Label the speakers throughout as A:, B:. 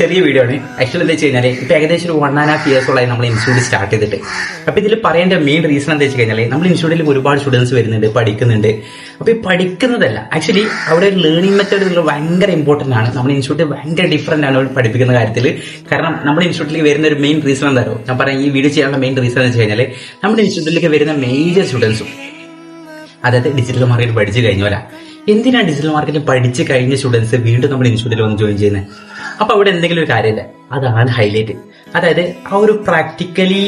A: ചെറിയ വീഡിയോ ആണ്. ആക്ച്വലി എന്താ വെച്ച് കഴിഞ്ഞാൽ ഇപ്പൊ ഏകദേശം ഒരു 1.5 ഇയേഴ്സോളായി നമ്മൾ ഇൻസ്റ്റിറ്റ്യൂട്ട് സ്റ്റാർട്ട് ചെയ്തിട്ട്. അപ്പൊ ഇതിൽ പറയേണ്ട മെയിൻ റീസൺ എന്താ വെച്ച് കഴിഞ്ഞാൽ നമ്മൾ ഇൻസ്റ്റിറ്റ്യൂട്ടിൽ ഒരുപാട് സ്റ്റുഡൻസ് വരുന്നുണ്ട്, പഠിക്കുന്നുണ്ട്. അപ്പൊ ഈ പഠിക്കുന്നതല്ല, ആക്ച്വലി അവിടെ ഒരു ലേണിംഗ് മെത്തേഡ് ഭയങ്കര ഇമ്പോർട്ടന്റ് ആണ്. നമ്മുടെ ഇൻസ്റ്റിറ്റ്യൂട്ട് ഭയങ്കര ഡിഫറന്റ് ആണ് പഠിപ്പിക്കുന്ന കാര്യത്തിൽ. കാരണം നമ്മുടെ ഇൻസ്റ്റിറ്റ്യൂട്ടിലേക്ക് വരുന്ന ഒരു മെയിൻ റീസൺ എന്താ പറയുക, ഞാൻ പറയാം ഈ വീഡിയോ ചെയ്യാനുള്ള മെയിൻ റീസൺ എന്ന് വെച്ച് കഴിഞ്ഞാൽ നമ്മുടെ ഇൻസ്റ്റിറ്റ്യൂട്ടിലേക്ക് വരുന്ന മേജർ സ്റ്റുഡൻസും അതായത് ഡിജിറ്റൽ മാർക്കറ്റ് പഠിച്ചു കഴിഞ്ഞോല. എന്തിനാണ് ഡിജിറ്റൽ മാർക്കറ്റിംഗ് പഠിച്ചു കഴിഞ്ഞ സ്റ്റുഡൻസ് വീണ്ടും നമ്മുടെ ഇൻസ്റ്റിറ്റ്യൂട്ടിൽ വന്ന് ജോയിൻ ചെയ്യുന്നത്? അപ്പൊ അവിടെ എന്തെങ്കിലും ഒരു കാര്യമില്ല, അതാണ് ഹൈലൈറ്റ്. അതായത് ആ ഒരു പ്രാക്ടിക്കലി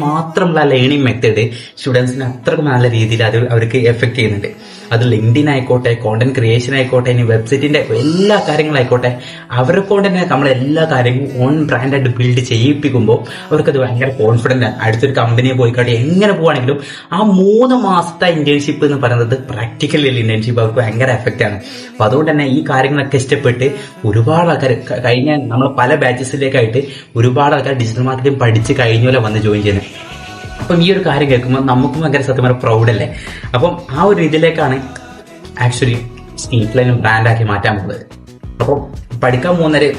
A: മാത്രമുള്ള ലേണിംഗ് മെത്തേഡ് സ്റ്റുഡൻസിന് അത്രക്കും നല്ല രീതിയിൽ അത് അവർക്ക് എഫക്ട് ചെയ്യുന്നുണ്ട്. അത് ലിങ്ക്ഡിൻ ആയിക്കോട്ടെ, കോണ്ടന്റ് ക്രിയേഷൻ ആയിക്കോട്ടെ, ഇനി വെബ്സൈറ്റിന്റെ എല്ലാ കാര്യങ്ങളായിക്കോട്ടെ, അവരെ കൊണ്ട് തന്നെ നമ്മൾ എല്ലാ കാര്യങ്ങളും ഓൺ ബ്രാൻഡായിട്ട് ബിൽഡ് ചെയ്യിപ്പിക്കുമ്പോൾ അവർക്കത് ഭയങ്കര കോൺഫിഡന്റ് ആണ്. അടുത്തൊരു കമ്പനിയെ പോയിക്കാട്ടെ എങ്ങനെ പോവാണെങ്കിലും ആ 3 മാസത്തെ ഇന്റേൺഷിപ്പ് എന്ന് പറയുന്നത് പ്രാക്ടിക്കൽ ഇന്റേൺഷിപ്പ് അവർക്ക് ഭയങ്കര എഫക്റ്റ് ആണ്. അപ്പൊ അതുകൊണ്ട് തന്നെ ഈ കാര്യങ്ങളൊക്കെ ഇഷ്ടപ്പെട്ട് ഒരുപാട് ആൾക്കാർ കഴിഞ്ഞ നമ്മൾ പല ബാച്ചസിലേക്കായിട്ട് ഒരുപാട് ആൾക്കാർ ഡിജിറ്റൽ മാർക്കറ്റിംഗ് പഠിച്ച് കഴിഞ്ഞ വന്ന് ജോയിൻ ചെയ്യുന്നത്. അപ്പം ഈ ഒരു കാര്യം കേൾക്കുമ്പോൾ നമുക്കും ഭയങ്കര സത്യം പറഞ്ഞാൽ പ്രൗഡല്ലേ. അപ്പം ആ ഒരു ഇതിലേക്കാണ് ആക്ച്വലി സ്റ്റീപ്ലൈനും ബ്രാൻഡാക്കി മാറ്റാൻ പോകുന്നത്. അപ്പം പഠിക്കാൻ പോകുന്നവര്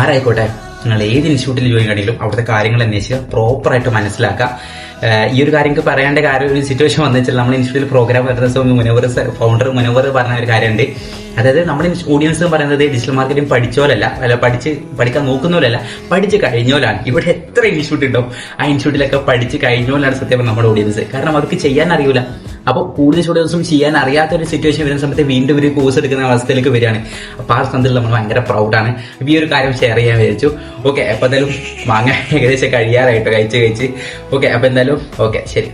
A: ആരായിക്കോട്ടെ, നിങ്ങൾ ഏത് ഇൻസ്റ്റിറ്റ്യൂട്ടിൽ ജോയിൻ ചെയ്യണമെങ്കിലും അവിടുത്തെ കാര്യങ്ങൾ അന്വേഷിക്കുക, പ്രോപ്പറായിട്ട് മനസ്സിലാക്കുക. ഈ ഒരു കാര്യം പറയേണ്ട കാര്യം ഒരു സിറ്റുവേഷൻ വന്നു വെച്ചാൽ നമ്മുടെ ഇൻസ്റ്റിറ്റ്യൂട്ടിൽ പ്രോഗ്രാം വരുന്ന ഫൗണ്ടർ മുനവർ പറഞ്ഞ ഒരു കാര്യമുണ്ട്. അതായത് നമ്മുടെ ഓഡിയൻസ് എന്ന് പറയുന്നത് ഡിജിറ്റൽ മാർക്കറ്റിംഗ് പഠിച്ചോലല്ല, പഠിക്കാൻ നോക്കുന്നവരല്ല, പഠിച്ച് കഴിഞ്ഞോലാണ്. ഇവിടെ എത്ര ഇൻസ്റ്റിറ്റ്യൂട്ട് ഉണ്ടോ ആ ഇൻസ്റ്റിറ്റ്യൂട്ടിലൊക്കെ പഠിച്ച് കഴിഞ്ഞോലാണ് സത്യം നമ്മുടെ ഓഡിയൻസ്. കാരണം അവർക്ക് ചെയ്യാൻ അറിയില്ല. അപ്പോൾ കൂടുതൽ സ്റ്റുഡൻസും ചെയ്യാൻ അറിയാത്ത ഒരു സിറ്റുവേഷൻ വരുന്ന സമയത്ത് വീണ്ടും ഒരു കോഴ്സ് എടുക്കുന്ന അവസ്ഥയിലേക്ക് വരികയാണ്. അപ്പോൾ ആ സന്ദർഭത്തിൽ നമ്മൾ ഭയങ്കര പ്രൗഡാണ്. ഈ ഒരു കാര്യം ഷെയർ ചെയ്യാൻ വിചാരിച്ചു. ഓക്കെ, അപ്പോൾ എന്തായാലും വാങ്ങാൻ ഏകദേശം കഴിയാറായിട്ടോ കഴിച്ച്. ഓക്കെ, അപ്പോൾ എന്തായാലും ഓക്കെ, ശരി.